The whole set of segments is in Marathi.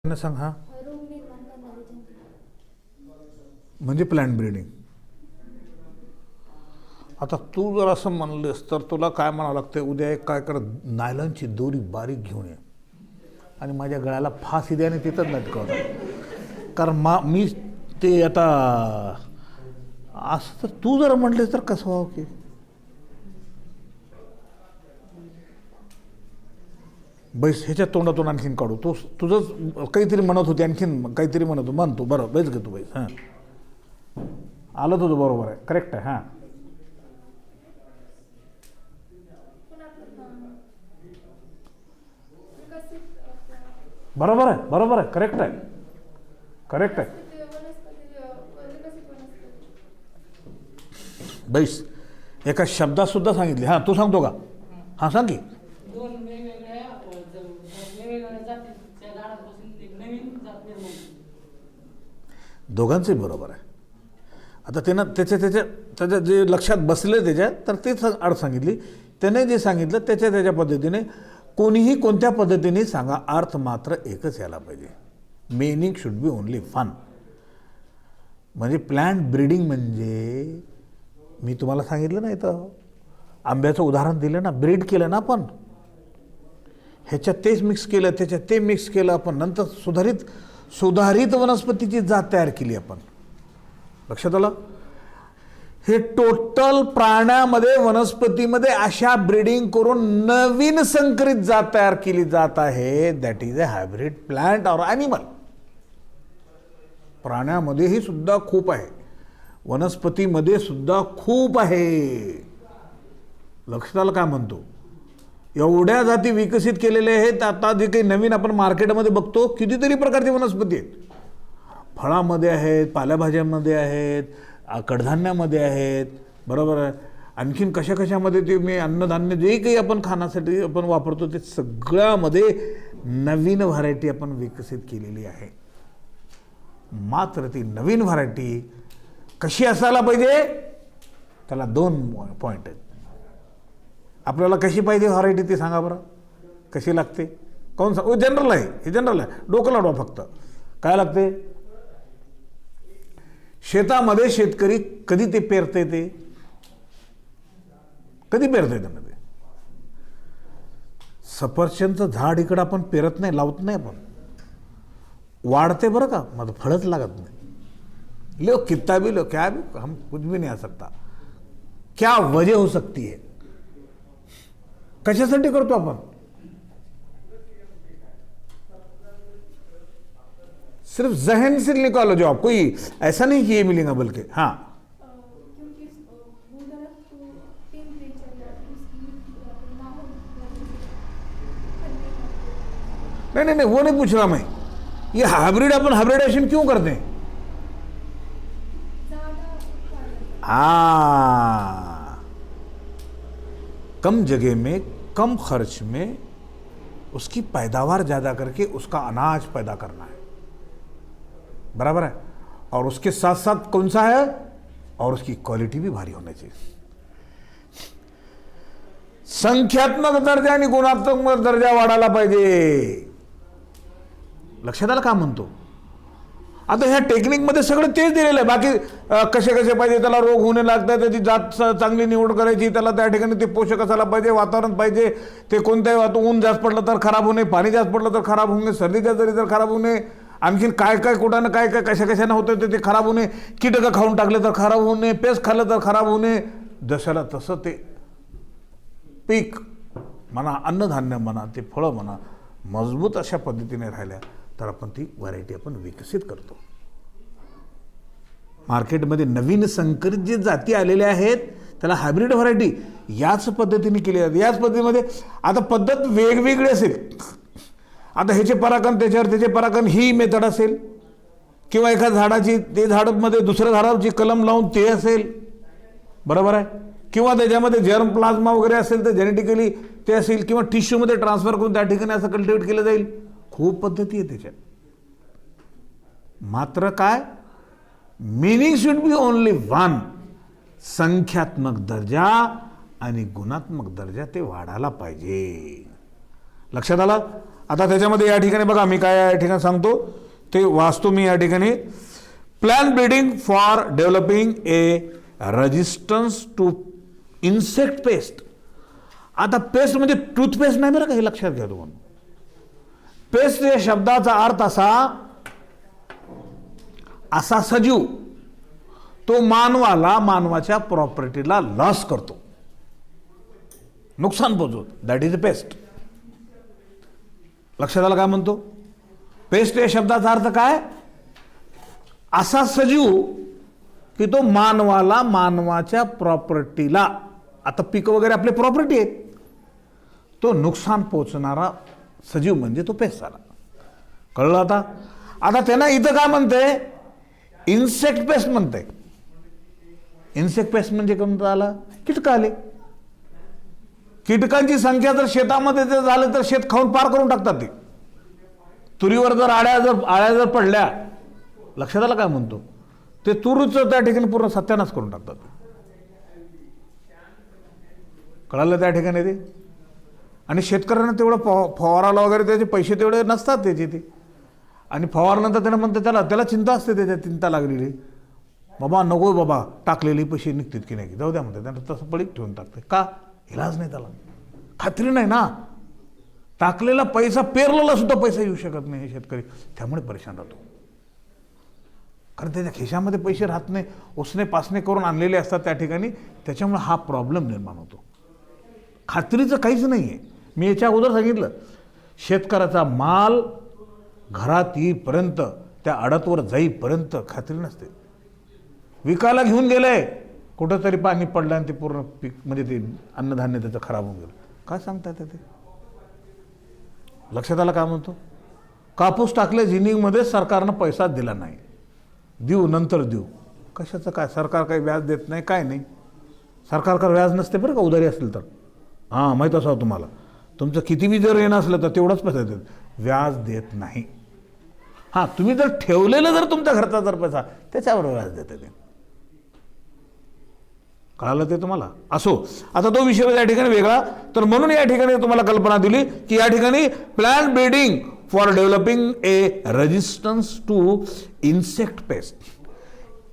सांग. हा म्हणजे प्लॅन ब्रीडिंग. आता तू जर असं म्हणलेस तर तुला काय म्हणावं लागतं, उद्या एक काय कर, नायलॉनची दोरी बारीक घेऊन ये आणि माझ्या गळ्याला फाशी द्या आणि तिथंच लटकव. कारण मी ते आता असं तर तू जर म्हटलेस तर कसं व्हावं की बैस ह्याच्या तोंडातून आणखीन काढू. तू तुझंच काहीतरी म्हणत होती, आणखीन काहीतरी म्हणतो म्हणतो. बरं बैस घे तू बैस. हां आलं तुझं बरोबर आहे, करेक्ट आहे. हां बरोबर आहे, बरोबर आहे, करेक्ट आहे, करेक्ट आहे. बैस एका शब्दात सुद्धा सांगितले. हां तू सांगतो का? हां सांग की. दोघांचंही बरोबर आहे. आता त्यानं त्याच्या जे लक्षात बसले त्याच्या तर तेच अर्थ सांगितली. त्याने जे सांगितलं त्याच्या पद्धतीने कोणीही कोणत्या पद्धतीने सांगा, अर्थ मात्र एकच यायला पाहिजे. Meaning should be only fun. म्हणजे प्लांट ब्रीडिंग म्हणजे मी तुम्हाला सांगितलं नाही तर आंब्याचं उदाहरण दिलं ना, ब्रीड केलं ना आपण, ह्याच्यात तेच मिक्स केलं, त्याच्यात ते मिक्स केलं आपण, नंतर सुधारित वनस्पतीची जात तयार केली आपण. लक्षात आलं? हे टोटल प्राण्यामध्ये वनस्पतीमध्ये अशा ब्रीडिंग करून नवीन संकरित जात तयार केली जात आहे. That is a hybrid plant or animal. प्राण्यामध्येही सुद्धा खूप आहे, वनस्पतीमध्ये सुद्धा खूप आहे. लक्षात आलं काय म्हणतो? एवढ्या जाती विकसित केलेल्या आहेत. आता जे काही नवीन आपण मार्केटमध्ये बघतो कितीतरी प्रकारची वनस्पती आहेत. फळामध्ये आहेत, पालेभाज्यांमध्ये आहेत, कडधान्यामध्ये आहेत, बरोबर आहे. आणखीन कशामध्ये ते मी अन्नधान्य जे काही आपण खाण्यासाठी आपण वापरतो ते सगळ्यामध्ये नवीन व्हरायटी आपण विकसित केलेली आहे. मात्र ती नवीन व्हरायटी कशी असायला पाहिजे, त्याला 2 पॉईंट आहेत. आपल्याला कशी पाहिजे व्हरायटी ते सांगा बरं, कशी लागते? कोण सांग? जनरल आहे, हे जनरल आहे, डोकं लाडवा फक्त. काय लागते? शेतामध्ये शेतकरी कधी ते पेरते, ते कधी पेरते त्यांना ते. सफरचंदचं झाड इकडं आपण पेरत नाही, लावत नाही आपण, वाढते बरं का, माझं फळच लागत नाही. लो कितना भी लो, क्या भी, हम कुछ भी नहीं आ सकता. क्या वजह हो सकती है? कशासाठी करतो आपण? सिर्फ जहन से निकालो जवाब, कोई ऐसा नहीं कि ये मिलेगा, बल्कि हाँ नहीं वो नहीं पूछ रहा मैं. ये हाइब्रिड अपन हाइब्रिडेशन क्यों करते हैं? कम जगह में कम खर्च में उसकी पैदावार ज़्यादा करके उसका अनाज पैदा करना है, बराबर है. और उसके साथ साथ कौन सा है, और उसकी क्वालिटी भी भारी होनी चाहिए. संख्यात्मक दर्जा आणि गुणात्मक दर्जा वाढायला पाहिजे. लक्षात आलं का म्हणतो? आता ह्या टेक्निकमध्ये सगळं तेच दिलेलं आहे. बाकी कसे पाहिजे, त्याला रोग होणे लागतात, त्याची जात चांगली निवड करायची, त्याला त्या ठिकाणी ते पोषक असायला पाहिजे, वातावरण पाहिजे, ते कोणत्याही ऊन जास्त पडलं तर खराब होणे, पाणी जास्त पडलं तर खराब होणे, सर्दी जास्त झाली तर खराब होणे, आणखीन काय कुठानं काय कशानं होतं ते खराब होणे, कीटकं खाऊन टाकले तर खराब होणे, पेस्ट खाल्लं तर खराब होणे. जशाला तसं ते पीक म्हणा, अन्नधान्य म्हणा, ते फळं म्हणा, मजबूत अशा पद्धतीने राहिल्या तर आपण ती व्हरायटी आपण विकसित करतो. मार्केटमध्ये नवीन संकरित जे जाती आलेल्या आहेत त्याला हायब्रिड व्हरायटी याच पद्धतीने केली जाते. याच पद्धतीमध्ये आता पद्धत वेगवेगळी असेल. आता ह्याचे परागण त्याच्यावर त्याचे परागण ही मेथड असेल, किंवा एका झाडाची ते झाडामध्ये दुसऱ्या झाडाची कलम लावून ते असेल, बरोबर आहे. किंवा त्याच्यामध्ये जर्म प्लाझ्मा वगैरे असेल तर जेनेटिकली ते असेल, किंवा टिश्यूमध्ये ट्रान्सफर करून त्या ठिकाणी असं कल्टिवेट केलं जाईल. खूप पद्धती आहे त्याच्यात. मात्र काय, meaning should be only one. संख्यात्मक दर्जा आणि गुणात्मक दर्जा ते वाढायला पाहिजे. लक्षात आलं? आता त्याच्यामध्ये या ठिकाणी बघा मी काय या ठिकाणी सांगतो ते वाचतो मी या ठिकाणी. Plant breeding for developing a resistance to insect pest. आता पेस्ट म्हणजे टूथपेस्ट नाही बरं का, हे लक्षात घ्या तुम्हाला. पेस्ट या शब्दाचा अर्थ असा सजीव तो मानवाच्या प्रॉपर्टीला लॉस करतो, नुकसान पोहोचवतो, दॅट इज अ पेस्ट. लक्षात आलं काय म्हणतो. पेस्ट या शब्दाचा अर्थ काय, असा सजीव की तो मानवाच्या प्रॉपर्टीला, आता पिकं वगैरे आपली प्रॉपर्टी आहेत, तो नुकसान पोहोचणारा सजीव म्हणजे तो पेस्ट आला. कळलं आता. आता त्यांना इथं काय म्हणते, इन्सेक्ट पेस्ट म्हणते. इन्सेक्ट पेस्ट म्हणजे कोणतं आलं, कीटक आले. कीटकांची संख्या जर शेतामध्ये जर झालं तर शेत खाऊन पार करून टाकतात ते. तुरीवर जर आळ्या जर पडल्या, लक्षात आलं काय म्हणतो, ते तुरीचं त्या ठिकाणी पूर्ण सत्यानाश करून टाकतात. कळालं त्या ठिकाणी ते. आणि शेतकऱ्यांना तेवढं फवाराला वगैरे त्याचे पैसे तेवढे नसतात त्याचे ते. आणि फवारनंतर त्यानं म्हणतं त्याला चिंता असते, त्याच्या चिंता लागलेली. बाबा नको बाबा, टाकलेले पैसे निघतात की नाही, जाऊ द्या म्हणते. त्यानं तसं पडीक ठेवून टाकते. का, इलाज नाही त्याला, खात्री नाही ना. टाकलेला पैसा, पेरलेला सुद्धा पैसा येऊ शकत नाही हे शेतकरी, त्यामुळे परेशान राहतो. कारण त्याच्या खिशामध्ये पैसे राहत नाही, उसने पासने करून आणलेले असतात त्या ठिकाणी, त्याच्यामुळे हा प्रॉब्लेम निर्माण होतो. खात्रीचं काहीच नाही आहे. मी याच्या अगोदर सांगितलं, शेतकऱ्याचा माल घरात येईपर्यंत, त्या आडतवर जाईपर्यंत खात्री नसते. विकायला घेऊन गेले, कुठंतरी पाणी पडलं आणि ते पूर्ण पीक म्हणजे ते अन्नधान्य त्याचं खराब होऊन गेलं. काय सांगता येतं ते. लक्षात आलं काय म्हणतो. कापूस टाकले जिनिंगमध्ये, सरकारनं पैसा दिला नाही. देऊ नंतर देऊ, कशाचं काय, सरकार काही व्याज देत नाही, काय नाही. सरकारकडे व्याज नसते बरं का, उधारी असेल तर. हां, माहीत असावं तुम्हाला. तुमचं किती बी जर येणं असलं तर तेवढंच पैसा देत, व्याज देत नाही. हां, तुम्ही जर ठेवलेलं जर तुमच्या घरचा जर पैसा, त्याच्यावर व्याज देते ते. कळालं ते तुम्हाला. असो, आता तो विषय या ठिकाणी वेगळा. तर म्हणून या ठिकाणी तुम्हाला कल्पना दिली की या ठिकाणी plant breeding for developing a resistance to insect pest.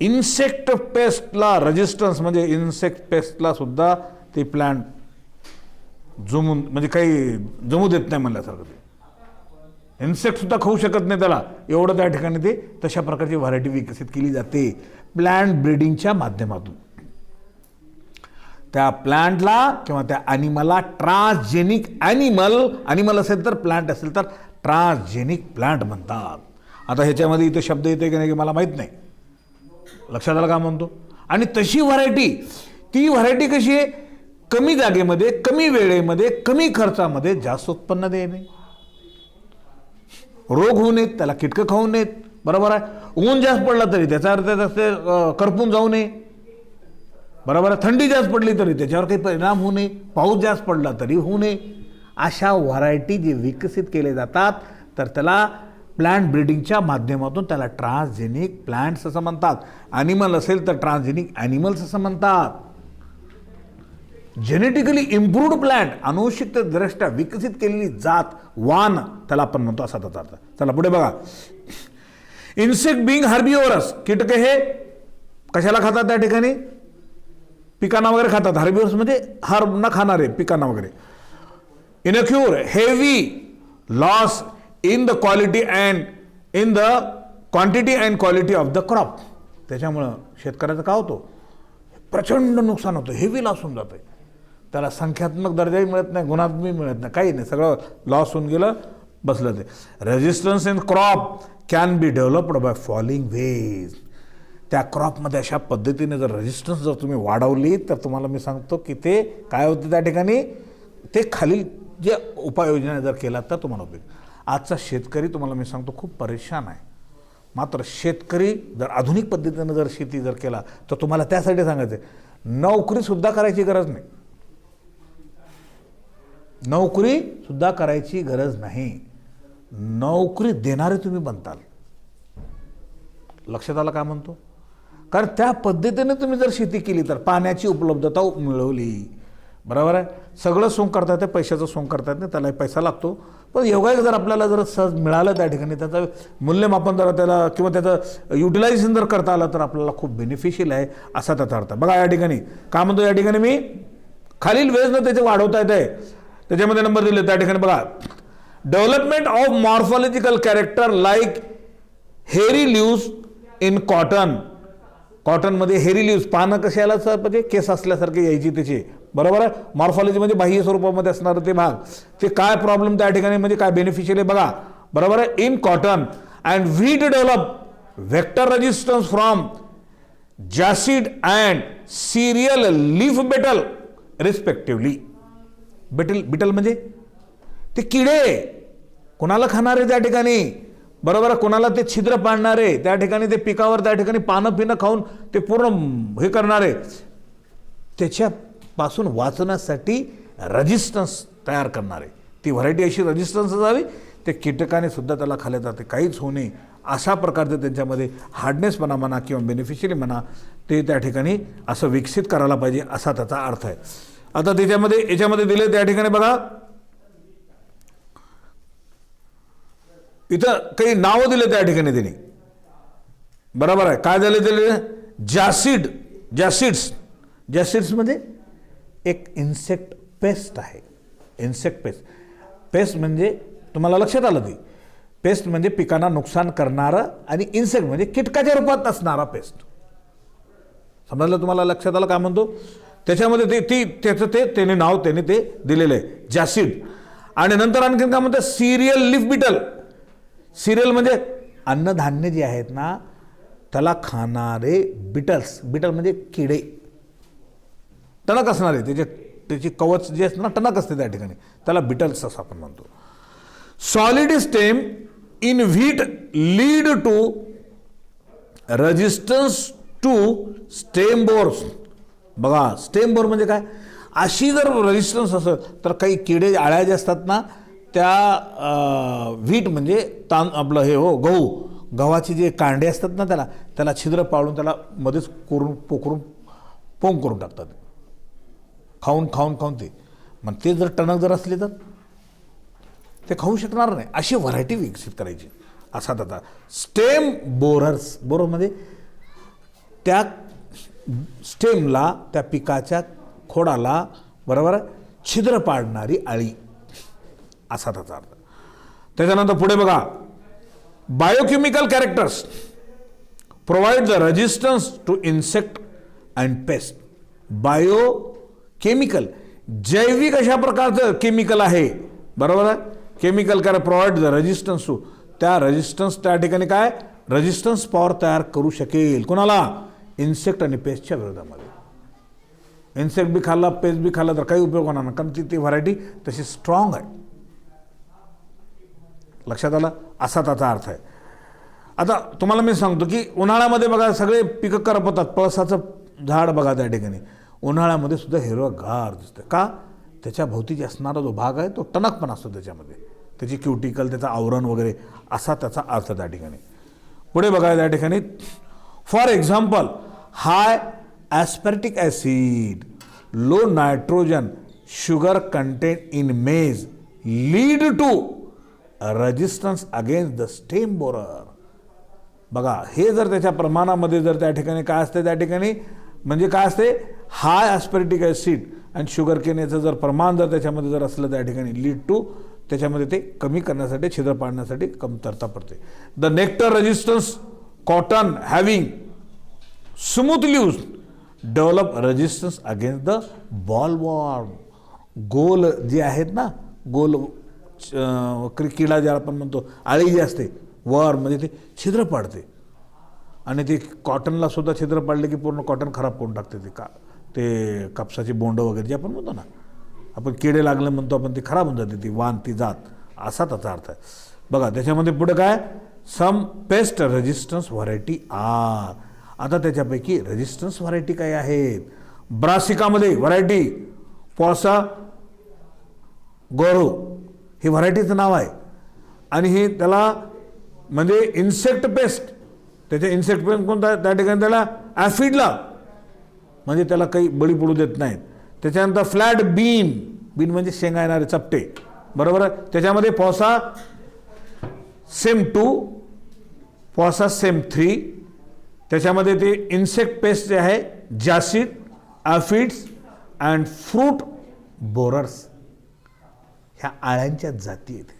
Insect पेस्टला रेजिस्टन्स म्हणजे इन्सेक्ट पेस्टला सुद्धा ते प्लॅन जमून म्हणजे काही जमू देत नाही म्हणल्यासारखं. ते इन्सेक्ट सुद्धा खाऊ शकत नाही त्याला, एवढं त्या ठिकाणी ते तशा प्रकारची व्हरायटी विकसित केली जाते प्लॅन ब्रीडिंगच्या माध्यमातून. त्या प्लांटला किंवा त्या ॲनिमलला ट्रान्सजेनिक ॲनिमल असेल तर, प्लांट असेल तर ट्रान्सजेनिक प्लांट म्हणतात. आता ह्याच्यामध्ये इथं शब्द येते की नाही मला माहीत नाही. लक्षात आलं का म्हणतो. आणि तशी व्हरायटी, ती व्हरायटी कशी आहे, कमी जागेमध्ये, कमी वेळेमध्ये, कमी खर्चामध्ये जास्त उत्पन्न देणे, रोग होऊ नयेत, त्याला कीटकं खाऊ नयेत. बरोबर आहे. ऊन जास्त पडला तरी त्याचा अर्थ ते करपून जाऊ नये. बरोबर आहे. थंडी जास्त पडली तरी त्याच्यावर काही परिणाम होऊ नये, पाऊस जास्त पडला तरी होऊ नये. अशा व्हरायटी जे विकसित केले जातात तर त्याला प्लांट ब्रीडिंगच्या माध्यमातून त्याला ट्रान्सजेनिक प्लांट्स असं म्हणतात. ॲनिमल असेल तर ट्रान्सजेनिक ॲनिमल्स असं म्हणतात. जेनेटिकली इम्प्रूव्ड प्लांट, अनुवंशिकदृष्ट्या विकसित केलेली जात, वान त्याला आपण म्हणतो असा त्याचा अर्थ. चला पुढे बघा. इन्सेक्ट बिंग हर्बिओरस, कीटक हे कशाला खातात त्या ठिकाणी, पिकांना वगैरे खातात. हर्बिओरस म्हणजे हर्ब न खाणारे, पिकांना वगैरे. Incur heavy loss in the quality and in the quantity and quality of the crop. त्याच्यामुळं शेतकऱ्याचं काय होतं, प्रचंड नुकसान होतं, हेवी लॉस होऊन जातं. त्याला संख्यात्मक दर्जाही मिळत नाही, गुणात्मकही मिळत नाही, काही नाही, सगळं लॉस होऊन गेलं, बसलं ते. Resistance in crop can be developed by following veg. त्या क्रॉपमध्ये अशा पद्धतीने जर रेजिस्टन्स जर तुम्ही वाढवली तर तुम्हाला मी सांगतो की ते काय होतं त्या ठिकाणी, ते खालील जे उपाययोजना जर केला तर तुम्हाला उपयोग. आजचा शेतकरी तुम्हाला मी सांगतो खूप परेशान आहे. मात्र शेतकरी जर आधुनिक पद्धतीनं जर शेती जर केला तर तुम्हाला त्यासाठी सांगायचं आहे, नोकरीसुद्धा करायची गरज नाही. नोकरीसुद्धा करायची गरज नाही. नोकरी देणारे तुम्ही बनताल. लक्षात आलं काय म्हणतो. कारण त्या पद्धतीने तुम्ही जर शेती केली तर, पाण्याची उपलब्धता मिळवली, बरोबर आहे. सगळं सोंग करता येते, पैशाचं सोंग करता येत नाही, त्याला पैसा लागतो. पण योगायोग जर आपल्याला जर सहज मिळालं त्या ठिकाणी, त्याचं मूल्यमापन जर त्याला किंवा त्याचं युटिलायझेशन जर करता आलं तर आपल्याला खूप बेनिफिशियल आहे असा त्याचा अर्थ. बघा या ठिकाणी काय म्हणतो, या ठिकाणी मी खालील वेजनं त्याचे वाढवता येत आहे, त्याच्यामध्ये नंबर दिले त्या ठिकाणी बघा. Development of morphological character like हेरी लीव्स इन कॉटन. कॉटनमध्ये हेरी लीव्स, पानं कसे आला सर म्हणजे केस असल्यासारखे यायची त्याची, बरोबर आहे. मॉर्फॉलॉजी म्हणजे बाह्य स्वरूपामध्ये असणारं ते भाग, ते काय प्रॉब्लेम त्या ठिकाणी म्हणजे काय बेनिफिशियल आहे बघा, बरोबर आहे. In cotton and wheat develop vector resistance from jassid and cereal leaf beetle respectively. Beetle म्हणजे ते किडे, कोणाला खाणारे त्या ठिकाणी, बरोबर. कोणाला ते छिद्र पाडणारे त्या ठिकाणी, ते पिकावर त्या ठिकाणी पानं पिणं खाऊन ते पूर्ण हे करणारे, त्याच्यापासून वाचण्यासाठी रेजिस्टन्स तयार करणारे, ती व्हरायटी अशी रेजिस्टन्स असावी, ते कीटकाने सुद्धा त्याला खाल्ले जाते, काहीच होऊ नये अशा प्रकारचं त्यांच्यामध्ये हार्डनेसपणा म्हणा किंवा बेनिफिशियली म्हणा ते त्या ठिकाणी असं विकसित करायला पाहिजे असा त्याचा अर्थ आहे. आता त्याच्यामध्ये याच्यामध्ये दिले त्या ठिकाणी बघा, इथं काही नावं दिले त्या ठिकाणी त्यांनी, बरोबर आहे. काय झाले दिले, जॅसिड्स म्हणजे एक इन्सेक्ट पेस्ट आहे. इन्सेक्ट पेस्ट म्हणजे तुम्हाला लक्षात आलं, ती पेस्ट म्हणजे पिकांना नुकसान करणारं, आणि इन्सेक्ट म्हणजे कीटकाच्या रूपात असणारा पेस्ट. समजलं तुम्हाला, लक्षात आलं काय म्हणतो. त्याच्यामध्ये त्याने नाव त्याने ते दिलेलं आहे जॅसिड. आणि नंतर आणखीन काय म्हणतात, सिरियल लीफ बिटल. सिरियल म्हणजे अन्नधान्य जे आहेत ना त्याला खाणारे बिटल्स. बिटल म्हणजे किडे, टणक असणारे, त्याची कवच जे असतं ना टणक असते त्या ठिकाणी, त्याला बिटल्स असं आपण म्हणतो. Solid stem in wheat lead to resistance to stem borers. बघा स्टेम बोर म्हणजे काय, अशी जर रेजिस्टन्स असेल तर काही किडे आळ्या जे असतात ना त्या व्हीट म्हणजे आपलं हे हो गव्हाची जे कांडे असतात ना त्याला छिद्र पाळून त्याला मध्येच पोखरून पोंग करून टाकतात, खाऊन ते. मग ते जर टणक जर असले तर ते खाऊ शकणार नाही, अशी व्हरायटी विकसित करायची असा त्याचा. स्टेम बोरर्स, बोरमध्ये त्या स्टेमला, त्या पिकाच्या खोडाला, बरोबर, छिद्र पाडणारी अळी असा त्याचा अर्थ. त्याच्यानंतर पुढे बघा, biochemical characters provide the resistance to insect and pest. Biochemical जैविक अशा प्रकारचं केमिकल आहे, बरोबर आहे. केमिकल काय प्रोव्हाइड द रेजिस्टन्स टू, त्या रेजिस्टन्स त्या ठिकाणी काय रेजिस्टन्स पॉवर तयार करू शकेल, कोणाला, इन्सेक्ट आणि पेस्टच्या विरोधामध्ये. इन्सेक्ट बी खाल्ला, पेस्ट बी खाल्ला तर काही उपयोग होणार नाही, कारण ती व्हरायटी तशी स्ट्रॉंग आहे. लक्षात आलं, असा त्याचा अर्थ आहे. आता तुम्हाला मी सांगतो की उन्हाळ्यामध्ये बघा सगळे पिकं करपतात, पळसाचं झाड बघा त्या ठिकाणी उन्हाळ्यामध्ये सुद्धा हिरवंगार दिसतं का, त्याच्या भोवतीची असणारा जो भाग आहे तो टणक पण असतो त्याच्यामध्ये, त्याची क्युटिकल, त्याचं आवरण वगैरे असा त्याचा अर्थ त्या ठिकाणी. पुढे बघा त्या ठिकाणी, for example high aspartic acid, low nitrogen, sugar content in maize lead to resistance against the stem borer. बघा हे जर त्याच्या प्रमाणामध्ये जर त्या ठिकाणी काय असते, त्या ठिकाणी म्हणजे काय असते, हाय ॲस्पर्टिक ॲसिड आणि शुगर केन याचं जर प्रमाण जर त्याच्यामध्ये जर असलं त्या ठिकाणी लीड टू, त्याच्यामध्ये ते कमी करण्यासाठी, छिद्र पाडण्यासाठी कमतरता पडते. The nectar resistance cotton having smooth leaves develop resistance against the bollworm. गोल जे आहेत ना, गोल किडा जे आपण म्हणतो, आळी जी असते वर म्हणजे ते छिद्र पाडते, आणि ते कॉटनला सुद्धा छिद्र पाडले की पूर्ण कॉटन खराब करून टाकते. ते कापसाची बोंड वगैरे जे आपण म्हणतो ना, आपण किडे लागले म्हणतो आपण, ती खराब होऊन जाते, ती वाण, ती जात, असा त्याचा अर्थ आहे. बघा त्याच्यामध्ये पुढे काय, सम पेस्ट रेजिस्टन्स व्हरायटी आर. आता त्याच्यापैकी रेजिस्टन्स व्हरायटी काय आहेत, ब्रासिकामध्ये व्हरायटी पॉसा गोरो ही व्हरायटीचं नाव आहे, आणि हे त्याला म्हणजे इन्सेक्ट पेस्ट, त्याच्या इन्सेक्ट पेस्ट कोणता त्या ठिकाणी त्याला ॲफिडला, म्हणजे त्याला काही बळी पडू देत नाहीत. त्याच्यानंतर फ्लॅट बीन, बीन म्हणजे शेंगा येणारे चपटे, बरोबर आहे. त्याच्यामध्ये पॉसा सेम 2, पॉसा सेम 3, त्याच्यामध्ये ते इन्सेक्ट पेस्ट जे आहे जासिड, ॲफिड्स अँड फ्रूट बोरर्स, ह्या आळ्यांच्या जाती आहेत.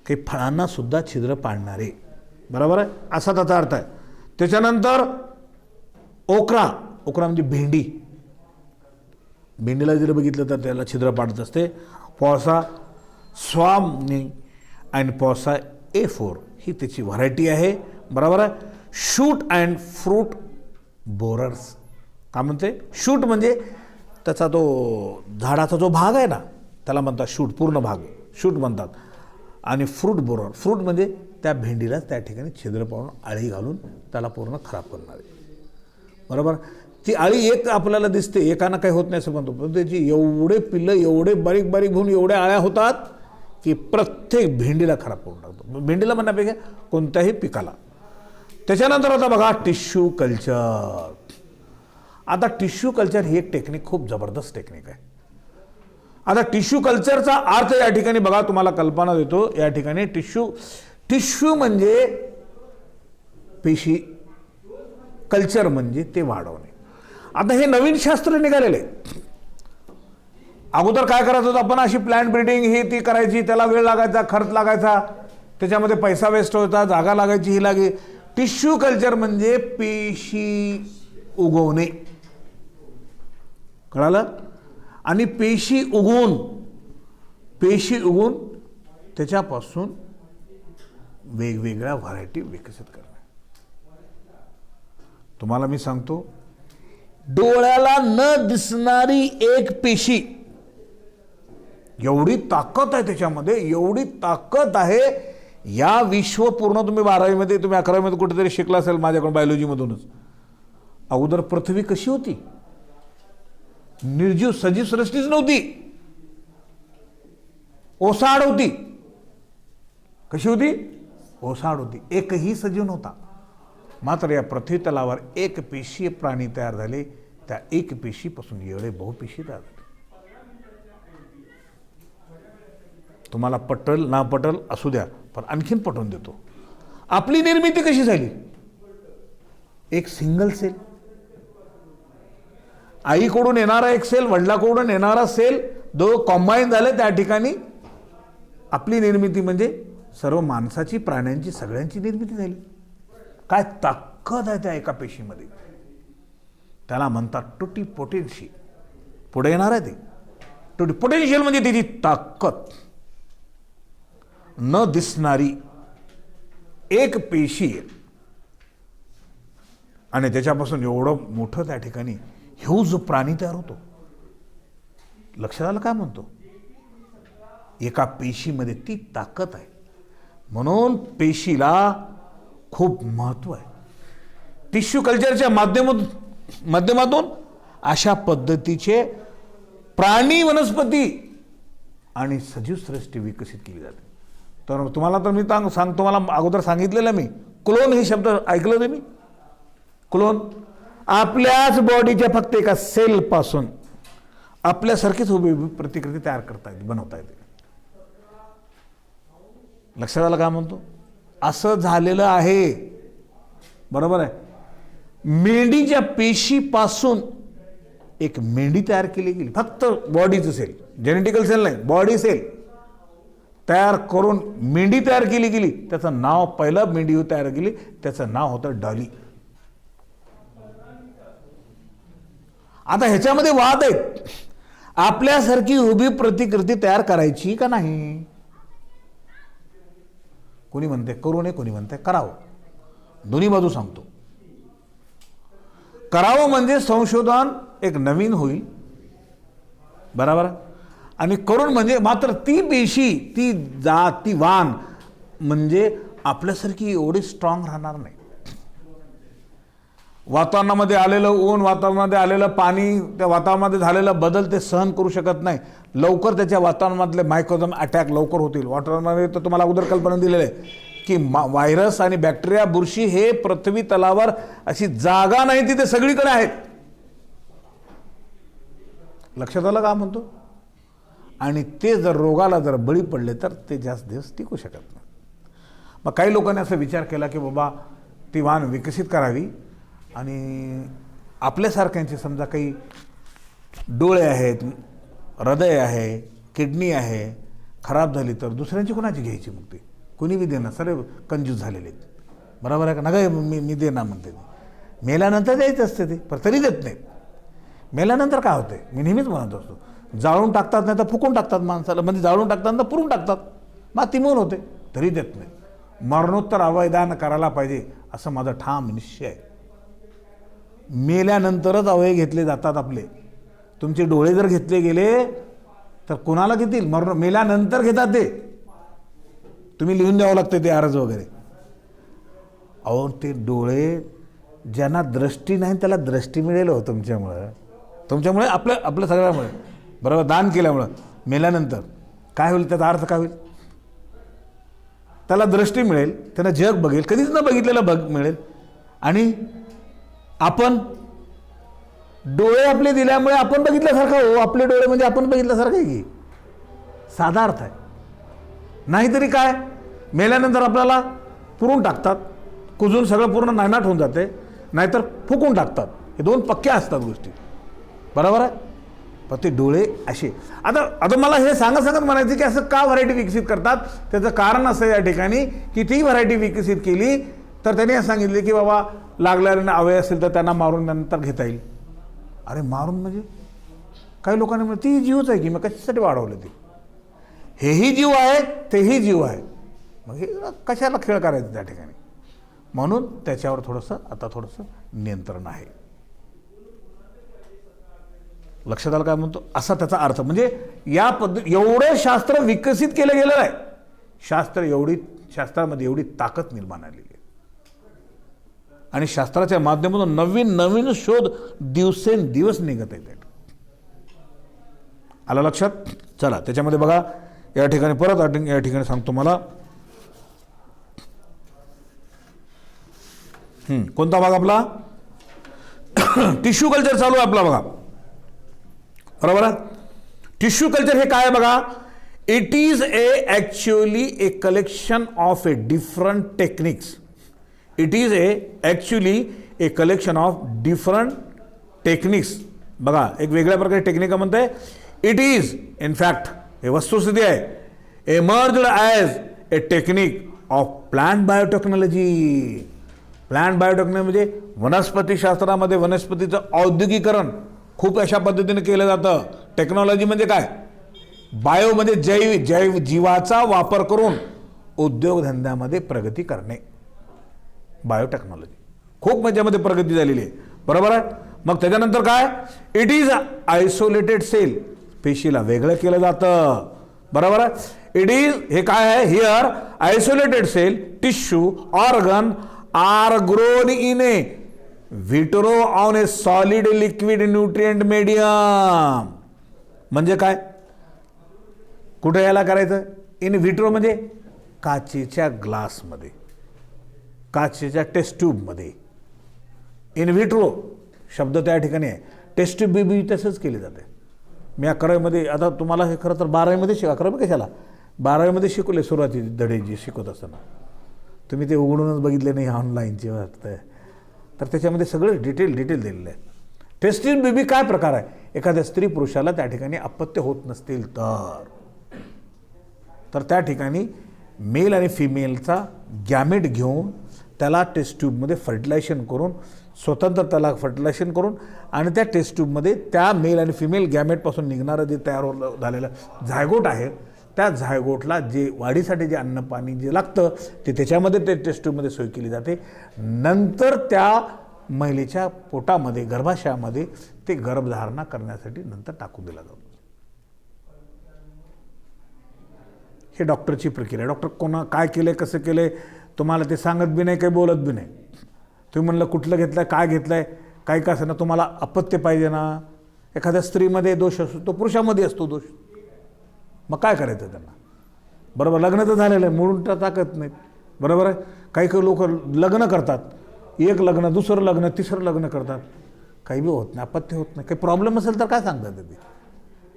काही फळांना सुद्धा छिद्र पाडणारे, बरोबर आहे, असा त्याचा अर्थ आहे. त्याच्यानंतर ओकरा, ओकरा म्हणजे भेंडी, भेंडीला जर बघितलं तर त्याला छिद्र पाडत असते. पॉसा स्वामनी अँड पॉसा A4 ही त्याची व्हरायटी आहे, बरोबर आहे. शूट अँड फ्रूट बोरर्स, काय म्हणते, शूट म्हणजे त्याचा तो झाडाचा जो भाग आहे ना त्याला म्हणतात शूट, पूर्ण भाग शूट म्हणतात. आणि फ्रूट बोरर, फ्रूट म्हणजे त्या भेंडीला त्या ठिकाणी छिद्र पाडून आळी घालून त्याला पूर्ण खराब करणारे, बरोबर. ती आळी एक आपल्याला दिसते, एकानं काही होत नाही असं म्हणतो, पण त्याची एवढे पिल्लं एवढे बारीक बारीक होऊन एवढ्या आळ्या होतात की प्रत्येक भेंडीला खराब करून टाकतो, भेंडीला म्हणण्यापेक्षा कोणत्याही पिकाला. त्याच्यानंतर आता बघा टिश्यू कल्चर. आता टिश्यू कल्चर ही एक टेक्निक खूप जबरदस्त टेक्निक आहे. आता टिश्यू कल्चरचा अर्थ या ठिकाणी बघा, तुम्हाला कल्पना देतो. या ठिकाणी टिश्यू म्हणजे पेशी, कल्चर म्हणजे ते वाढवणे. आता हे नवीन शास्त्र निघालेले. अगोदर काय करायचं होतं आपण, अशी प्लांट ब्रीडिंग ही ती करायची, त्याला वेळ लागायचा, खर्च लागायचा, त्याच्यामध्ये पैसा वेस्ट होता, जागा लागायची, ही लागे. टिश्यू कल्चर म्हणजे पेशी उगवणे, कळालं. आणि पेशी उगवून त्याच्यापासून वेगवेगळ्या व्हरायटी विकसित करणे. तुम्हाला मी सांगतो, डोळ्याला न दिसणारी एक पेशी, एवढी ताकद आहे त्याच्यामध्ये, एवढी ताकद आहे. या विश्व पूर्ण तुम्ही 12वीमध्ये, तुम्ही 11वीमध्ये कुठेतरी शिकला असेल माझ्याकडून, बायोलॉजीमधूनच. अगोदर पृथ्वी कशी होती, निर्जीव सजीव सृष्टीच नव्हती, ओसाड होती. कशी होती, ओसाड होती, एकही सजीव नव्हता. मात्र या पृथ्वी तलावर एक पेशी प्राणी तयार झाले, त्या एक पेशीपासून एवढे बहुपेशी तयार झाले. तुम्हाला पटल ना पटल असू द्या, पण आणखीन पटवून देतो. आपली निर्मिती कशी झाली, एक सिंगल सेल, आईकडून येणारा एक सेल, वडिलाकडून येणारा सेल, दो कॉम्बाईन झाले, त्या ठिकाणी आपली निर्मिती म्हणजे सर्व माणसाची, प्राण्यांची, सगळ्यांची निर्मिती झाली. काय ताकद आहे त्या एका पेशीमध्ये, त्याला म्हणतात टुटी पोटेन्शियल. पुढे येणार आहे ते टुटी पोटेन्शियल म्हणजे त्याची ताकद. न दिसणारी एक पेशी आणि त्याच्यापासून एवढं मोठं त्या ठिकाणी ह्यूज प्राणी तयार होतो. लक्षात आलं काय म्हणतो, एका पेशीमध्ये ती ताकद आहे. म्हणून पेशीला खूप महत्व आहे. टिश्यू कल्चरच्या माध्यमातून अशा पद्धतीचे प्राणी, वनस्पती आणि सजीव सृष्टी विकसित केली जाते. तर तुम्हाला तर मी तुम्हाला अगोदर सांगितलेलं मी, क्लोन हे शब्द ऐकलं तुम्ही. क्लोन आपल्याच बॉडीच्या फक्त एका सेल पासून आपल्यासारखीच उभी प्रतिकृती तयार करता येते, बनवता येते. लक्षात आलं का म्हणतो, असं झालेलं आहे, बरोबर आहे. मेंढीच्या पेशीपासून एक मेंढी तयार केली गेली, फक्त बॉडीचं सेल, जेनेटिकल सेल नाही, बॉडी सेल तयार करून मेंढी तयार केली गेली. त्याचं नाव, पहिलं मेंढी तयार केली त्याचं नाव होतं डॉली. आता ह्याच्यामध्ये वाद आहेत, आपल्यासारखी उभी प्रतिकृती तयार करायची का नाही. कोणी म्हणते करू नये, कोणी म्हणते करावं. दोन्ही बाजू सांगतो. करावं म्हणजे संशोधन एक नवीन होईल, बरोबर. आणि करून म्हणजे मात्र ती पेशी, ती जातीवान म्हणजे आपल्यासारखी एवढी स्ट्रॉंग राहणार नाही. वातावरणामध्ये आलेलं ऊन, वातावरणामध्ये आलेलं पाणी, त्या वातावरणामध्ये झालेला बदल ते सहन करू शकत नाही. लवकर त्याच्या वातावरणामधले मायक्रोजम अटॅक लवकर होतील. वातावरणामध्ये तर तुम्हाला अगोदर कल्पना दिलेली आहे की व्हायरस आणि बॅक्टेरिया, बुरशी हे पृथ्वी तलावर अशी जागा नाही, तिथे सगळीकडे आहेत. लक्षात आलं का म्हणतो? आणि ते जर रोगाला जर बळी पडले तर ते जास्त दिवस टिकू शकत नाही. मग काही लोकांनी असा विचार केला की बाबा ती वाण विकसित करावी आणि आपल्यासारख्यांचे समजा काही डोळे आहेत, हृदय आहे, किडनी आहे, खराब झाली तर दुसऱ्यांची कोणाची घ्यायची? मग ते कोणी बी देणार, सर्व कंजूस झालेले आहेत. बरोबर आहे का? नका मी देणार म्हणते. मेल्यानंतर द्यायचं असते ते, पण तरी देत नाहीत. मेल्यानंतर काय होते? मी नेहमीच म्हणत असतो, जाळून टाकतात नाही तर फुकून टाकतात माणसाला, म्हणजे जाळून टाकतात तर पुरून टाकतात, माती मौन होते, तरी देत नाही. मरणोत्तर अवयदान करायला पाहिजे असं माझा ठाम निश्चय आहे. मेल्यानंतरच अवयव घेतले जातात आपले. तुमचे डोळे जर घेतले गेले तर कोणाला घेतील? मेल्यानंतर घेतात ते. तुम्ही लिहून द्यावं लागतं ते अर्ज वगैरे. अहो ते डोळे ज्यांना दृष्टी नाही त्याला दृष्टी मिळेल हो तुमच्यामुळे आपल्या सगळ्यामुळे. बरोबर, दान केल्यामुळं. मेल्यानंतर काय होईल? त्याचा अर्थ काय होईल? त्याला दृष्टी मिळेल, त्यांना जग बघेल, कधीच न बघितलेलं मिळेल. आणि आपण डोळे आपले दिल्यामुळे आपण बघितल्यासारखं हो. आपले डोळे म्हणजे आपण बघितल्यासारखं आहे की साधा अर्थ आहे. नाहीतरी काय, मेल्यानंतर आपल्याला पुरून टाकतात, कुजून सगळं पूर्ण नायनाट होऊन जाते, नाहीतर फुकून टाकतात. हे दोन पक्क्या असतात गोष्टी. बरोबर आहे? पण ते डोळे असे. आता मला हे सांगत म्हणायचं की असं का व्हरायटी विकसित करतात? त्याचं कारण असं या ठिकाणी की ती व्हरायटी विकसित केली तर त्यांनी असं सांगितले की बाबा लागल्याने अवयव असेल तर त्यांना मारून नंतर घेता येईल. अरे मारून म्हणजे? काही लोकांनी म्हणजे ती जीवच आहे की मग कशासाठी वाढवलं ते? हेही जीव आहे, तेही जीव आहे, मग हे कशाला खेळ करायचं त्या ठिकाणी? म्हणून त्याच्यावर थोडंसं नियंत्रण आहे. लक्षात आलं काय म्हणतो? असा त्याचा अर्थ. म्हणजे या एवढं शास्त्र विकसित केलं गेलेलं आहे. शास्त्रामध्ये एवढी ताकद निर्माण आलेली आहे आणि शास्त्राच्या माध्यमातून नवीन शोध दिवसेंदिवस निघत आहेत. आलं लक्षात? चला त्याच्यामध्ये बघा, या ठिकाणी परत या ठिकाणी सांगतो मला कोणता भाग आपला? टिश्यू कल्चर चालू आहे आपला बघा. बरोबर आहे? टिश्यू कल्चर हे काय बघा? It is actually a collection of A different techniques. It is actually a collection of different techniques. बघा, एक वेगळ्या प्रकारे टेक्निक म्हणते. इट इज इन फॅक्ट, हे वस्तुस्थिती आहे, emerged as a technique of plant biotechnology. Plant biotechnology म्हणजे वनस्पतीशास्त्रामध्ये वनस्पतीचं औद्योगिकरण खूप अशा पद्धतीने केलं जातं. टेक्नॉलॉजी म्हणजे काय? बायो म्हणजे जीवाचा वापर करून उद्योगधंद्यामध्ये प्रगती करणे. बायोटेक्नॉलॉजी खूप त्याच्यामध्ये प्रगती झालेली आहे. बरोबर आहे? मग त्याच्यानंतर काय? It is isolated cell. पेशीला वेगळं केलं जातं. बरोबर आहे? इट इज, हे काय आहे? Here isolated cell, tissue, organ are grown in a vitro on a solid liquid nutrient medium. म्हणजे काय? कुठे याला करायचं? इन विट्रो म्हणजे काचेच्या ग्लासमध्ये, काचेच्या टेस्ट ट्यूबमध्ये. इन विट्रो शब्द त्या ठिकाणी आहे. टेस्ट ट्यूब बी तसंच केली जाते. मी 11वीमध्ये, आता तुम्हाला हे खरं तर 12वीमध्ये 11वी कशाला 12वीमध्ये शिकवले, सुरुवातीचे धडे जे शिकवत असताना तुम्ही ते उघडूनच बघितले नाही ऑनलाईनचे वाटतं, तर त्याच्यामध्ये सगळं डिटेल दिलेलं आहे. टेस्ट ट्यूब बेबी काय प्रकार आहे? एखाद्या स्त्री पुरुषाला त्या ठिकाणी अपत्य होत नसतील तर त्या ठिकाणी मेल आणि फिमेलचा गॅमेट घेऊन त्याला टेस्ट ट्यूबमध्ये फर्टिलायझेशन करून, स्वतंत्र त्याला फर्टिलायझेशन करून, आणि त्या टेस्ट ट्यूबमध्ये त्या मेल आणि फिमेल गॅमेटपासून निघणारं जे तयार झालेलं झायगोट आहे, त्या झायगोटला जे वाढीसाठी जे अन्न पाणी जे लागतं ते त्याच्यामध्ये ते टेस्ट ट्यूबमध्ये सोय केली जाते. नंतर त्या महिलेच्या पोटामध्ये, गर्भाशयामध्ये ते गर्भधारणा करण्यासाठी नंतर टाकून दिला जातो. हे डॉक्टरची प्रक्रिया. डॉक्टर काय केलं, कसं केलं तुम्हाला ते सांगत बी नाही, काही बोलत बी नाही. तुम्ही म्हणलं कुठलं घेतलं आहे, काय घेतलं आहे, काय का असं ना, तुम्हाला अपत्य पाहिजे ना. एखाद्या स्त्रीमध्ये दोष असतो, तो पुरुषामध्ये असतो दोष. मग काय करायचं त्यांना? बरोबर, लग्न तर झालेलं आहे, म्हणून तर टाकत नाहीत. बरोबर आहे? काही लोक लग्न करतात, एक लग्न, दुसरं लग्न, तिसरं लग्न करतात, काही बी होत नाही, अपत्य होत नाही. काही प्रॉब्लेम असेल तर काय सांगतात ते?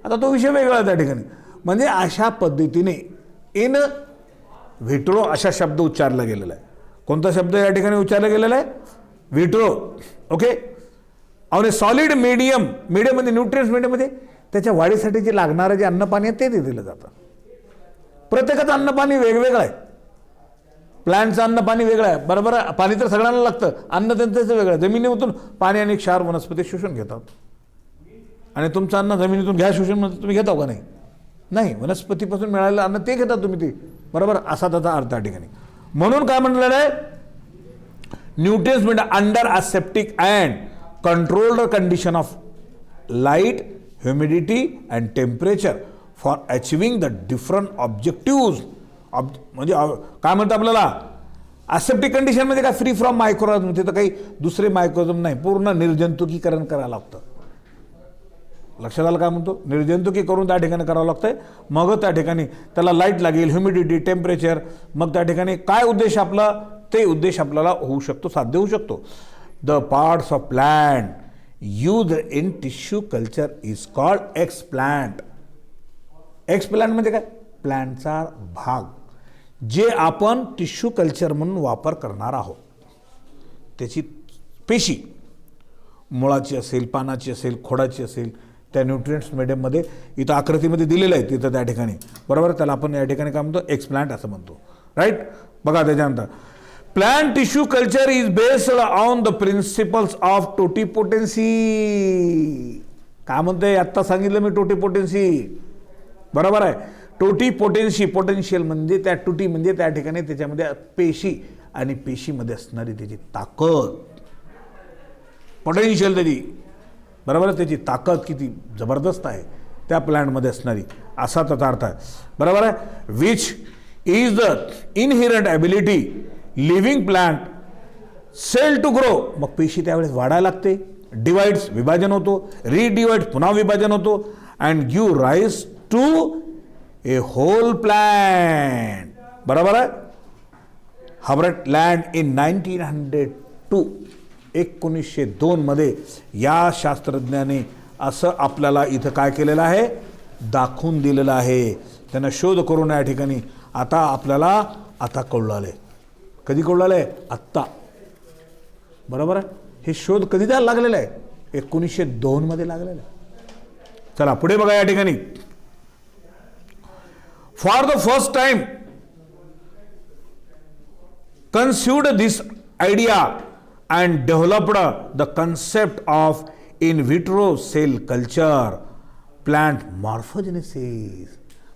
आता तो विषय वेगळा आहे त्या ठिकाणी. म्हणजे अशा पद्धतीने इन व्हिट्रो अशा शब्द उच्चारला गेलेला आहे. कोणता शब्द या ठिकाणी उच्चारला गेलेला आहे? व्हिट्रो. ओके. आणि सॉलिड मीडियम, मीडियममध्ये न्यूट्रियन्स मीडियममध्ये त्याच्या वाढीसाठी जे लागणारं जे अन्नपाणी आहे ते दिलं जातं. प्रत्येकाचं अन्नपाणी वेगवेगळं आहे. प्लॅन्टचं अन्नपाणी वेगळं आहे, बरोबर आहे. पाणी तर सगळ्यांना लागतं, अन्न त्यांचं वेगळं आहे. जमिनीतून पाणी आणि क्षार वनस्पती शोषून घेतात. आणि तुमचं अन्न जमिनीतून घ्या शोषून म्हणजे तुम्ही घेता का? नाही, नाही. वनस्पतीपासून मिळालेलं अन्न ते घेतात तुम्ही ते, बरोबर. असा त्याचा अर्थ त्या ठिकाणी. म्हणून काय म्हटलेलं आहे? न्यूट्रियन्स म्हणजे under aseptic and controlled condition of light, humidity and temperature for achieving the different objectives. म्हणजे काय म्हणतात आपल्याला? असेप्टिक कंडिशन म्हणजे काय? Free from microorganism. तिथं काही दुसरे मायक्रोऑर्गॅनिझम नाही, पूर्ण निर्जंतुकीकरण करावं लागतं. लक्षात आलं काय म्हणतो? निर्जंतुकी करून त्या ठिकाणी करावं लागतंय. मग त्या ठिकाणी त्याला लाईट लागेल, ह्युमिडिटी, टेम्परेचर. मग त्या ठिकाणी काय उद्देश आपला? ते उद्देश आपल्याला होऊ शकतो, साध्य होऊ शकतो. The parts of plant use in tissue culture is called explant. Explant म्हणजे काय? प्लांटचा भाग जे आपण टिश्यू कल्चर म्हणून वापर करणार आहोत. त्याची पेशी मुळाची असेल, पानाची असेल, खोडाची असेल, त्या न्यूट्रिएंट्स मीडियममध्ये इथं आकृतीमध्ये दिलेलं आहे तिथं त्या ठिकाणी, बरोबर. त्याला आपण या ठिकाणी काय म्हणतो? एक्सप्लांट असं म्हणतो, राईट. बघा त्याच्यानंतर plant tissue culture is based on the principles of totipotency. काय म्हणतोय? आत्ता सांगितलं मी टोटिपोटेन्सी, बरोबर आहे. टोटिपोटेन्सी, पोटेन्शियल म्हणजे त्या टुटी म्हणजे त्या ठिकाणी त्याच्यामध्ये पेशी आणि पेशीमध्ये असणारी त्याची ताकद, पोटेन्शियल त्याची, बरोबर. त्याची ताकद किती जबरदस्त आहे त्या प्लांटमध्ये असणारी, असा त्याचा अर्थ आहे, बरोबर आहे. Which is the inherent ability living plant cell to grow. मग पेशी त्यावेळेस वाढायला लागते, डिवाइड्स विभाजन होतो, रिडिवाइड पुन्हा विभाजन होतो, and give rise to a whole plant, बरोबर आहे. हर्बर्ट लँड इन 1902 1902 मध्ये या शास्त्रज्ञाने असं आपल्याला इथं काय केलेलं आहे? दाखवून दिलेलं आहे. त्यांना शोध करून या ठिकाणी आता आपल्याला आता कळलं आहे. कधी कळलं आहे? आत्ता, बरोबर आहे. हे शोध कधी द्यायला लागलेलं आहे? 1902 मध्ये लागलेलं आहे. चला पुढे बघा या ठिकाणी. For the first time conceived this idea and developed the concept of in vitro cell culture, plant morphogenesis.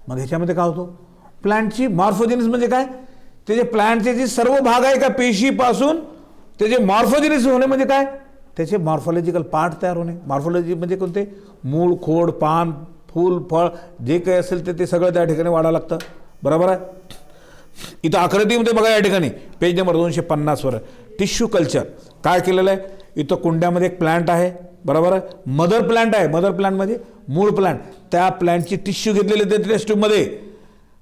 मग ह्याच्यामध्ये काय होतो? प्लांटची मॉर्फोजेनिस म्हणजे काय? त्याचे प्लांटचे जे सर्व भाग आहे का पेशीपासून त्याचे मॉर्फोजेनिस होणे म्हणजे काय? त्याचे मॉर्फॉलॉजिकल पार्ट तयार होणे. मॉर्फॉलॉजी म्हणजे कोणते? मूळ, खोड, पान, फूल, फळ जे काही असेल ते सगळं त्या ठिकाणी वाढावं लागतं, बरोबर आहे. इथं आकृतीमध्ये बघा या ठिकाणी पेज नंबर 250 वर टिश्यू कल्चर काय केलेलं आहे? इथं कुंड्यामध्ये एक प्लांट आहे, बरोबर आहे. मदर प्लांट आहे. मदर प्लांट म्हणजे मूळ प्लांट. त्या प्लांटची टिश्यू घेतलेले ते टेस्ट ट्यूबमध्ये,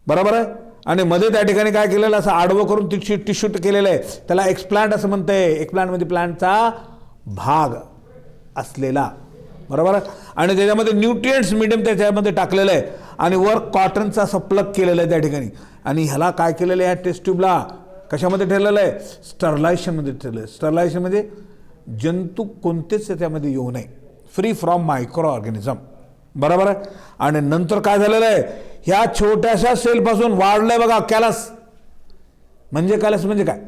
बरोबर आहे. आणि मध्ये त्या ठिकाणी काय केलेलं? असं आडवं करून टिश्यू केलेलं आहे. त्याला एक्सप्लांट असं म्हणतंय. एक्सप्लांट म्हणजे प्लांटचा भाग असलेला, बरोबर आहे. आणि त्याच्यामध्ये न्यूट्रिएंट्स मीडियम त्याच्यामध्ये टाकलेलं आहे आणि वर कॉटनचा असं प्लग केलेलं आहे त्या ठिकाणी. आणि ह्याला काय केलेलं आहे? ह्या टेस्ट ट्यूबला कशामध्ये ठेवलेलं आहे? स्टरलायझेशनमध्ये ठेवलं आहे. स्टरलायझेशन म्हणजे जंतू कोणतेच त्याच्यामध्ये येऊ नये, फ्री फ्रॉम मायक्रो ऑर्गॅनिझम, बरोबर आहे. आणि नंतर काय झालेलं आहे? ह्या छोट्याशा सेलपासून वाढलंय बघा कॅलस. म्हणजे कॅलस म्हणजे काय?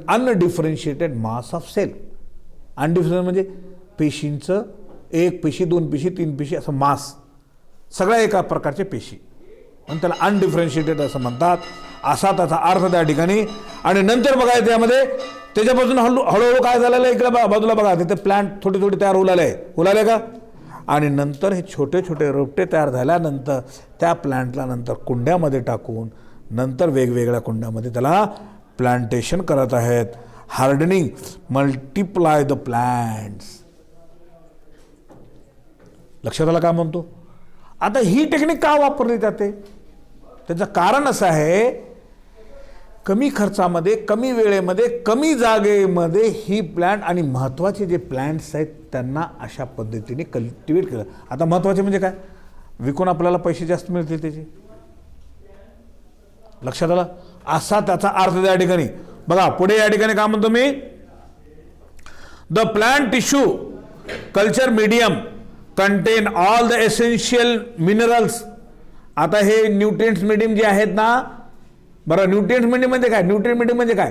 अनडिफरन्शिएटेड मास ऑफ सेल. अनडिफरन्शिएटेड म्हणजे पेशींचं एक पेशी, दोन पेशी, तीन पेशी असं मास, सगळ्या एका प्रकारचे पेशी, पण त्याला अनडिफरन्शिएटेड असं म्हणतात. असा त्याचा अर्थ त्या ठिकाणी. आणि नंतर बघा त्यामध्ये त्याच्यापासून हळूहळू काय झालेलं आहे? इकडे बाजूला बघा तिथे प्लांट थोडे थोडे तयार होऊ का? आणि नंतर हे छोटे छोटे रोपटे तयार झाल्यानंतर त्या प्लांटला नंतर कुंड्यामध्ये टाकून नंतर वेगवेगळ्या कुंड्यामध्ये त्याला प्लांटेशन करत आहेत. Hardening, multiply the plants. लक्षात आलं काय म्हणतो? आता ही टेक्निक का वापरली जाते? त्याचं कारण असं आहे कमी खर्चामध्ये, कमी वेळेमध्ये, कमी जागेमध्ये ही प्लॅन्ट आणि महत्त्वाचे जे प्लॅन्ट्स आहेत त्यांना अशा पद्धतीने कल्टिवेट केलं. आता महत्त्वाचे म्हणजे काय, विकून आपल्याला पैसे जास्त मिळतील त्याचे. लक्षात आलं, असा त्याचा अर्थ त्या ठिकाणी. बघा पुढे या ठिकाणी काय म्हणतो मी, the plant tissue culture medium contain all the essential minerals. आता हे न्यूट्रिएंट्स मीडियम जे आहेत ना, बरं न्यूट्रिएंट्स मीडियम म्हणजे काय, न्यूट्रिएंट मीडियम म्हणजे काय,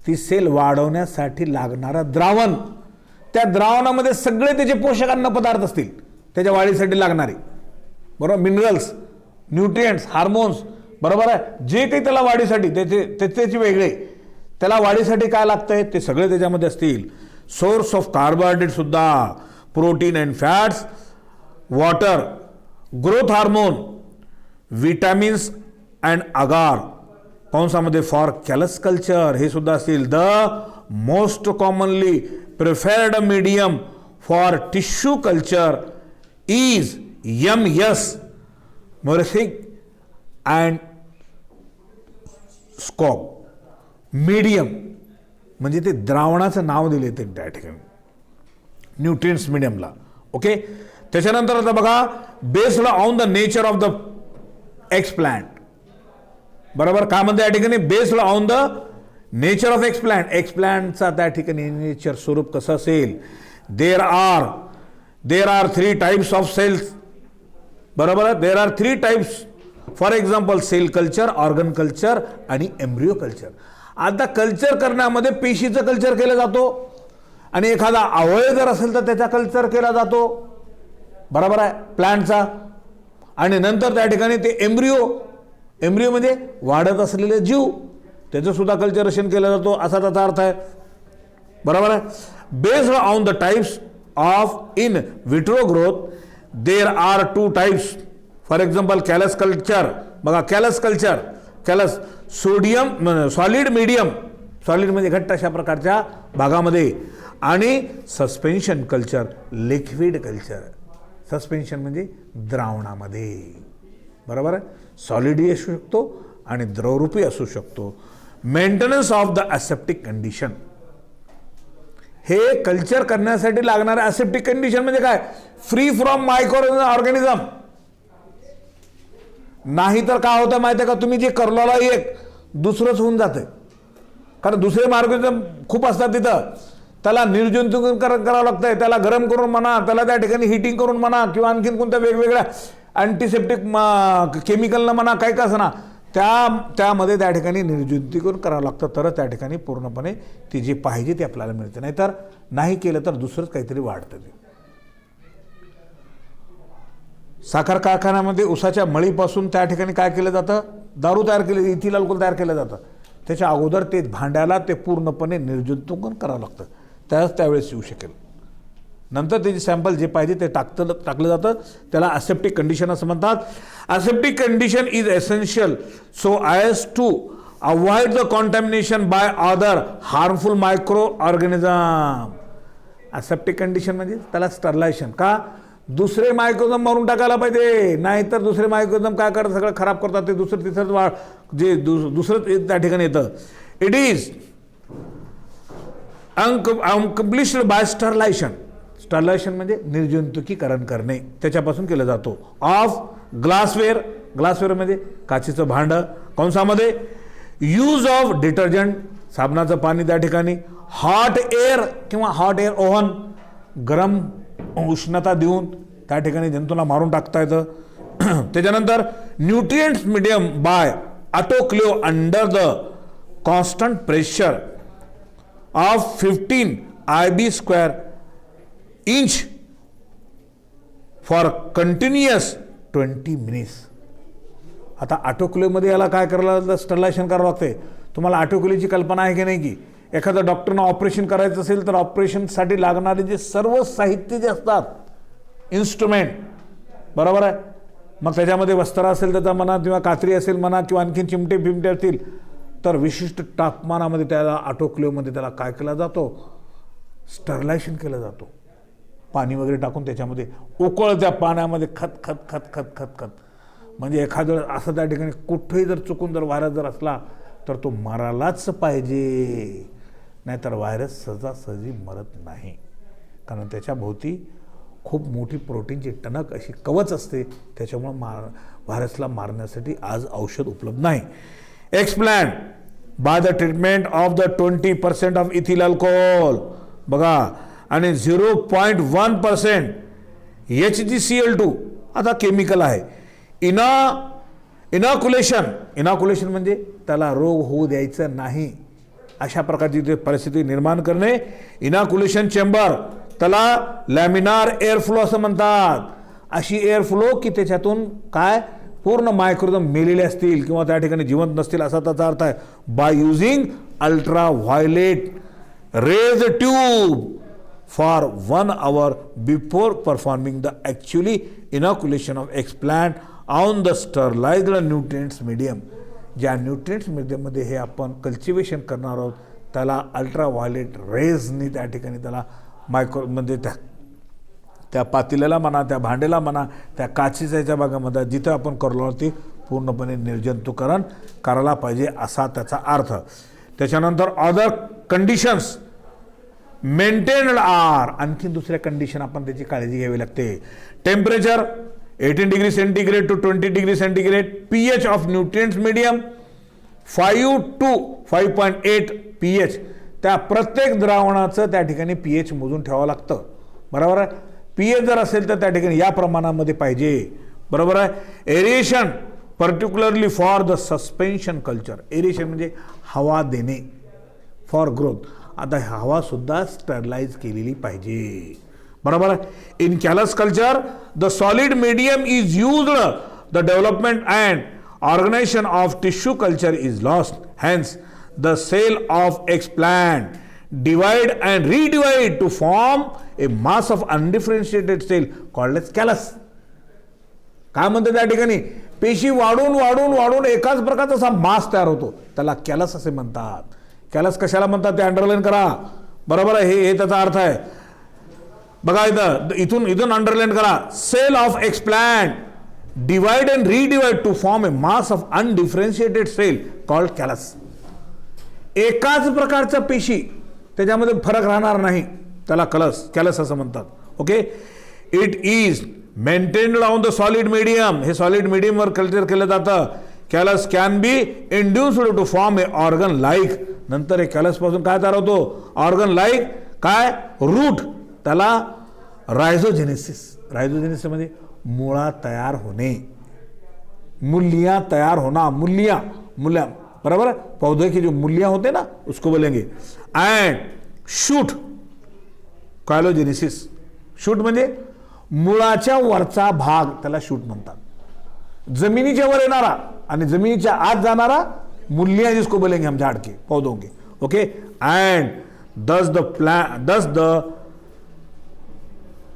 ती सेल वाढवण्यासाठी लागणारा द्रावण. त्या द्रावणामध्ये सगळे त्याचे पोषक अन्न पदार्थ असतील त्याच्या वाढीसाठी लागणारे, बरोबर, मिनरल्स, न्यूट्रिएंट्स, हार्मोन्स, बरोबर आहे, जे काही त्याला वाढीसाठी त्याचे वेगळे त्याला वाढीसाठी काय लागतंय ते सगळे त्याच्यामध्ये असतील. सोर्स ऑफ कार्बोहायड्रेट सुद्धा, protein and fats, water, growth hormone, vitamins and agar, कंसामध्ये फॉर कॅलस कल्चर हे सुद्धा असतील. The most commonly preferred medium for tissue culture is MS Murashige and Skoog. Medium म्हणजे ते द्रावणाचं नाव दिले ते त्या ठिकाणी न्यूट्रिएंट्स मीडियमला. ओके, त्याच्यानंतर आता बघा, based on the nature of the explant. बरोबर, काय म्हणते या ठिकाणी, based on the nature of explant. एक्सप्लांटचा त्या ठिकाणी नेचर स्वरूप कसं असेल. There are 3 types of cells. बरोबर, there are 3 types. For example cell culture, organ culture आणि एम्ब्रिओ कल्चर. आता कल्चर करण्यामध्ये पेशीचं कल्चर केलं जातो आणि एखादा अवयव जर असेल तर त्याचा कल्चर केला जातो, बरोबर आहे, प्लांटचा. आणि नंतर त्या ठिकाणी ते एम्ब्रिओ म्हणजे वाढत असलेले जीव, त्याचं सुद्धा कल्चरेशन केलं जातो, असा त्याचा अर्थ आहे. बरोबर आहे. Based on the types of in vitro growth there are 2 types. For example callus culture. बघा callus culture, callus sodium solid medium, solid म्हणजे घट्ट अशा प्रकारच्या भागामध्ये, आणि suspension culture liquid culture. Suspension म्हणजे द्रावणामध्ये, बरोबर आहे, सॉलिडही असू शकतो आणि द्रवरूपी असू शकतो. Maintenance of the aseptic condition. हे कल्चर करण्यासाठी लागणारे ॲसेप्टिक कंडिशन म्हणजे काय, फ्री फ्रॉम मायक्रो ऑर्गॅनिझम. नाही तर काय होतं माहिती आहे का, तुम्ही जे करलेला एक दुसरंच होऊन जातं, कारण दुसरे मार्ग खूप असतात तिथं. त्याला निर्जंतुकीकरण करावं लागतंय, त्याला गरम करून म्हणा, त्याला त्या ठिकाणी हिटिंग करून म्हणा, किंवा आणखीन कोणत्या वेगवेगळ्या अँटीसेप्टिक केमिकलनं म्हणा, काय का असं ना, त्यामध्ये त्या ठिकाणी निर्जंतुकीकरण करावं लागतं, तर त्या ठिकाणी पूर्णपणे ती जी पाहिजे ती आपल्याला मिळते. नाहीतर नाही केलं तर दुसरंच काहीतरी वाढतं ते. साखर कारखान्यामध्ये उसाच्या मळीपासून त्या ठिकाणी काय केलं जातं, दारू तयार केली, इथिल अल्कोहोल तयार केलं जातं. त्याच्या अगोदर ते भांड्याला ते पूर्णपणे निर्जंतुकीकरण करावं लागतं, त्यावेळेस येऊ शकेल. नंतर त्याची सॅम्पल जे पाहिजे ते टाकलं जातं, त्याला ॲसेप्टिक कंडिशन असं म्हणतात. Aseptic condition is essential so as to avoid the contamination by other harmful microorganism. Aseptic condition म्हणजे त्याला स्टरलायझेशन. का, दुसरे मायक्रोझम मारून टाकायला पाहिजे, नाहीतर दुसरे मायक्रोझम काय करतात, सगळं खराब करतात. ते दुसरं तिसरं जे दुसरं त्या ठिकाणी येतं. It is accomplished by sterilization. Sterilization म्हणजे निर्जंतुकीकरण करणे, त्याच्यापासून केलं जातो. ऑफ ग्लासवेअर म्हणजे काचेचं भांडं, कंसामध्ये यूज ऑफ डिटर्जंट, साबणाचं पाणी त्या ठिकाणी. हॉट एअर किंवा हॉट एअर ओव्हन, गरम उष्णता देऊन त्या ठिकाणी जंतूला मारून टाकता येतं. त्याच्यानंतर nutrients medium by autoclave under the constant pressure of 15 IB² inch for continuous 20 minutes. आता ऑटोक्लेवमध्ये याला काय करायला लागतं, स्टरलायझेशन करावं लागते. तुम्हाला ऑटोक्लेवची कल्पना आहे की नाही, की एखादं डॉक्टरनं ऑपरेशन करायचं असेल तर ऑपरेशनसाठी लागणारे जे सर्व साहित्य जे असतात, इन्स्ट्रुमेंट, बरोबर आहे, मग त्याच्यामध्ये वस्त्र असेल त्याचा म्हणा, किंवा कात्री असेल म्हणा, किंवा आणखीन चिमटे फिमटे असतील, तर विशिष्ट तापमानामध्ये त्याला ऑटोक्लेवमध्ये त्याला काय केला जातो, स्टरलायझेशन केलं जातो. पाणी वगैरे टाकून त्याच्यामध्ये उकळत्या पाण्यामध्ये खत खत खत खत खत खत, म्हणजे एखादं असं त्या ठिकाणी कुठेही जर चुकून जर वारा जर असला तर तो मरायलाच पाहिजे, नाहीतर व्हायरस सहजासहजी मरत नाही. कारण त्याच्या भोवती खूप मोठी प्रोटीनची टणक अशी कवच असते, त्याच्यामुळं व्हायरसला मारण्यासाठी आज औषध उपलब्ध नाही. Explain by the treatment of the 20% of ethyl alcohol बघा, आणि 0.1% HgCl2 आता केमिकल आहे. इनॉक्युलेशन म्हणजे त्याला रोग होऊ द्यायचं नाही, अशा प्रकारची ते परिस्थिती निर्माण करणे. इनॉक्युलेशन चेंबर त्याला लॅमिनार एअर फ्लो असं म्हणतात. अशी एअर फ्लो की त्याच्यातून काय पूर्ण मायक्रोजम मेलेले असतील किंवा त्या ठिकाणी जिवंत नसतील असा त्याचा अर्थ आहे. By using ultraviolet rays tube for 1 hour before performing the actually inoculation of explant on the sterilized nutrients medium. ज्या न्यूट्रिएंट्स मीडियममध्ये हे आपण कल्टिवेशन करणार आहोत त्याला अल्ट्रा व्हायलेट रेजनी त्या ठिकाणी त्याला म्हणजे त्या पातेल्याला म्हणा, त्या भांड्याला म्हणा, त्या काचेच्या याच्या भागामध्ये जिथं आपण करलो ते पूर्णपणे निर्जंतुकरण करायला पाहिजे असा त्याचा अर्थ. त्याच्यानंतर अदर कंडिशन्स मेंटेन्ड आर, आणखी दुसऱ्या कंडिशन आपण त्याची काळजी घ्यावी लागते. Temperature 18 degree centigrade to 20 degree centigrade. pH of nutrients medium 5 to 5.8 pH. त्या प्रत्येक द्रावणाचं त्या ठिकाणी pH मोजून ठेवावं लागतं, बरोबर आहे. pH जर असेल तर त्या ठिकाणी या प्रमाणामध्ये पाहिजे, बरोबर आहे. Aeration particularly for the suspension culture. Aeration म्हणजे हवा देणे फॉर ग्रोथ. आता हवा सुद्धा स्टरलाइज केलेली पाहिजे, बरोबर आहे. In callus culture the solid medium is used, the development and organisation of tissue culture is lost. Hence the cell of explant divide and redivide to form a mass of undifferentiated cell called as callus. काय म्हणतात त्या ठिकाणी, पेशी वाढून वाढून वाढून एकाच प्रकारचा असा मास तयार होतो, त्याला कॅलस असे म्हणतात. कॅलस कशाला म्हणतात ते अंडरलाईन करा, बरोबर आहे. हे त्याचा अर्थ आहे बघा, इथून अंडरलाईन करा. Cell of explant divide and redivide to form a mass of undifferentiated cell called callus. एकाच प्रकारच्या पेशी, त्याच्यामध्ये फरक राहणार नाही, त्याला कॅलस असं म्हणतात. Okay. It is maintained on the solid medium. हे सॉलिड मीडियमवर कल्चर केलं जातं. Callus can be induced to form a organ like. नंतर हे कॅलस पासून काय तयार होतो, ऑर्गन लाईक काय, रूट. त्याला रायझोजेनेसिस. रायझोजेनेसिस म्हणजे मुळा तयार होणे, मूलियां तयार होना, मूलियां बराबर है. पौधे की जो मूलियां होते ना उसको बोलेंगे. End shoot कायलोजेनेसिस. शूट म्हणजे मुळाच्या वरचा भाग, त्याला शूट म्हणतात. जमिनीच्या वर येणारा आणि जमिनीच्या आत जाणारा मूलियां जिसको बोलेंगे हम झाड़ के पौधों के. ओके. एंड दस द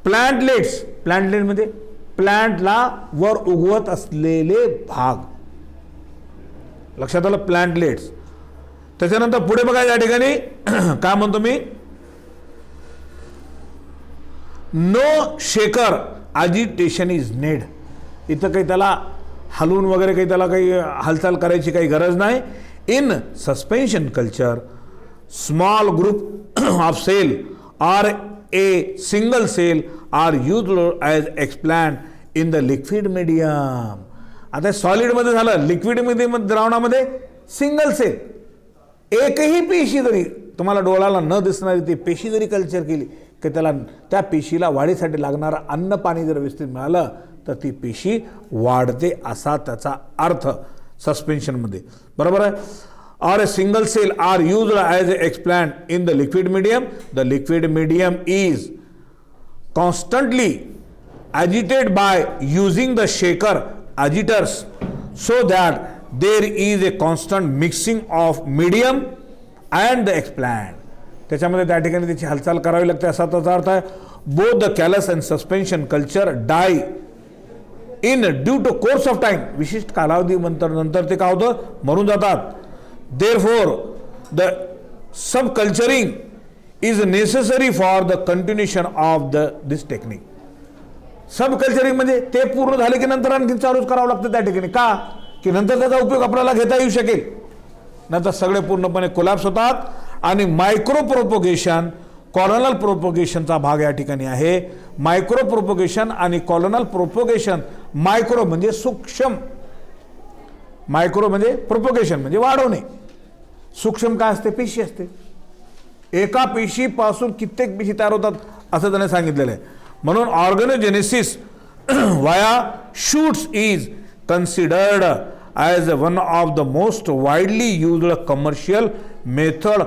प्लांटलेट्स. प्लांटलेट म्हणजे प्लांटला वर उगवत असलेले भाग, लक्षात आलं, प्लांटलेट्स. त्याच्यानंतर पुढे बघा या ठिकाणी काय म्हणतो मी, नो शेकर अजिटेशन इज नेड. इथं काही त्याला हलवून वगैरे काही त्याला काही हालचाल करायची काही गरज नाही. In suspension culture small group of cell or a single cell are used as explant in the liquid medium. आता सॉलिडमध्ये झालं, लिक्विडमध्ये द्रावणामध्ये सिंगल सेल, एकही पेशी जरी तुम्हाला डोळ्याला न दिसणारी ती पेशी जरी कल्चर केली की त्याला त्या पेशीला वाढीसाठी लागणारं अन्न पाणी जर व्यवस्थित मिळालं तर ती पेशी वाढते असा त्याचा अर्थ सस्पेन्शनमध्ये, बरोबर आहे. Or a single cell are used as a explant in the liquid medium. The liquid medium is constantly agitated by using the shaker agitators so that there is a constant mixing of medium and the explant. त्याच्यामध्ये त्या ठिकाणी त्याची हालचाल करावी लागते असा त्याचा अर्थ आहे. Both the callus and suspension culture die in due to course of time. विशिष्ट कालावधी नंतर ते काय होतं, मरून जातात. Therefore the subculturing is necessary for the continuation of this technique. Subculturing म्हणजे ते पूर्ण झाले की नंतर आणखी चालूच करावं लागतं त्या ठिकाणी. का की नंतर त्याचा उपयोग आपल्याला घेता येऊ शकेल. नंतर सगळे पूर्णपणे कोलॅप्स होतात आणि मायक्रो प्रोपोगेशन कॉलोनल प्रोपोगेशनचा भाग या ठिकाणी आहे. मायक्रो प्रोपोगेशन आणि कॉलोनल प्रोपोगेशन, मायक्रो म्हणजे सूक्ष्म, मायक्रो म्हणजे प्रोपोगेशन म्हणजे वाढवणे, सूक्ष्म काय असते, पेशी असते. एका पेशीपासून कित्येक पेशी तयार होतात असं त्याने सांगितलेलं आहे. म्हणून organogenesis via shoots is considered as one of the most widely used commercial method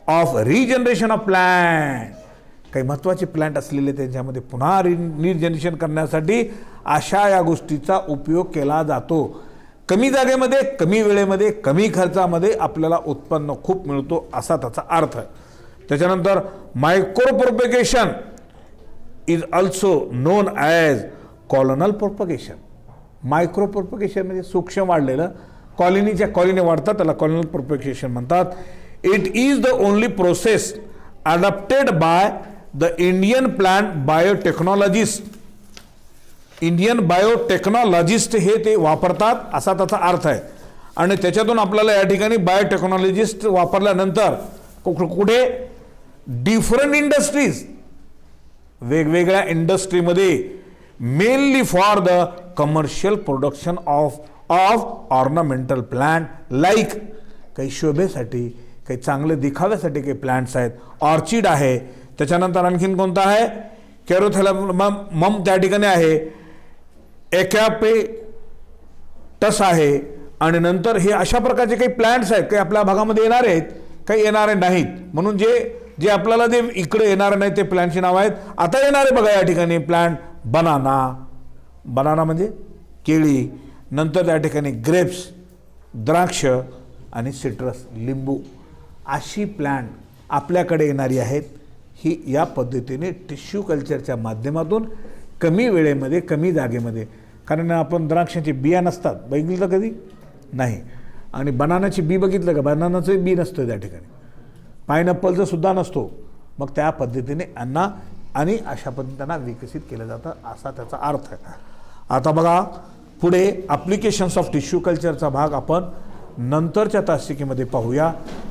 of regeneration of plant. काही महत्त्वाचे प्लांट असलेले त्यांच्यामध्ये पुन्हा रिजनरेशन करण्यासाठी अशा या गोष्टीचा उपयोग केला जातो. कमी जागेमध्ये, कमी वेळेमध्ये, कमी खर्चामध्ये आपल्याला उत्पन्न खूप मिळतो असा त्याचा अर्थ आहे. त्याच्यानंतर micropropagation is also known as clonal propagation. Micropropagation म्हणजे सूक्ष्म वाढलेलं, कॉलनीच्या कॉलनी वाढतात त्याला कॉलोनल प्रोपगेशन म्हणतात. It is the only process adopted by the Indian plant biotechnologist. Indian biotechnologist हे ते वापरतात असा त्याचा अर्थ आहे. आणि त्याच्यातून आपल्याला या ठिकाणी बायोटेक्नॉलॉजिस्ट वापरल्यानंतर कुठे डिफरंट इंडस्ट्रीज, वेगवेगळ्या इंडस्ट्रीमध्ये mainly for the commercial production of ornamental plant like, काही शोभेसाठी, काही चांगले दिखाव्यासाठी काही प्लांट्स आहेत. ऑर्चिड आहे, त्याच्यानंतर आणखीन कोणता आहे, कॅरोथेलमम त्या ठिकाणी आहे, एकॅपेटस आहे. आणि नंतर हे अशा प्रकारचे काही प्लांट्स आहेत, काही आपल्या भागामध्ये येणारे आहेत, काही येणारे नाहीत. म्हणून जे आपल्याला ते इकडे येणारे नाहीत ते प्लांटची नाव आहेत. आता येणारे बघा या ठिकाणी प्लांट बनाना, बनाना म्हणजे केळी, नंतर त्या ठिकाणी ग्रेप्स द्राक्ष आणि सिट्रस लिंबू, अशी प्लांट आपल्याकडे येणारी आहेत. ही या पद्धतीने टिश्यू कल्चरच्या माध्यमातून कमी वेळेमध्ये, कमी जागेमध्ये, कारण आपण द्राक्षाचे बिया नसतात, बघितलं कधी नाही, आणि बनानाची बी बघितलं का, बनानाचं बी नसतं त्या ठिकाणी, पायनॅपलचं सुद्धा नसतो. मग त्या पद्धतीने अण्णा आणि अशा पद्धतीने त्यांना विकसित केलं जातं असा त्याचा अर्थ आहे. आता बघा पुढे ॲप्लिकेशन्स ऑफ टिश्यू कल्चरचा भाग आपण नंतरच्या तासिकेमध्ये पाहूया.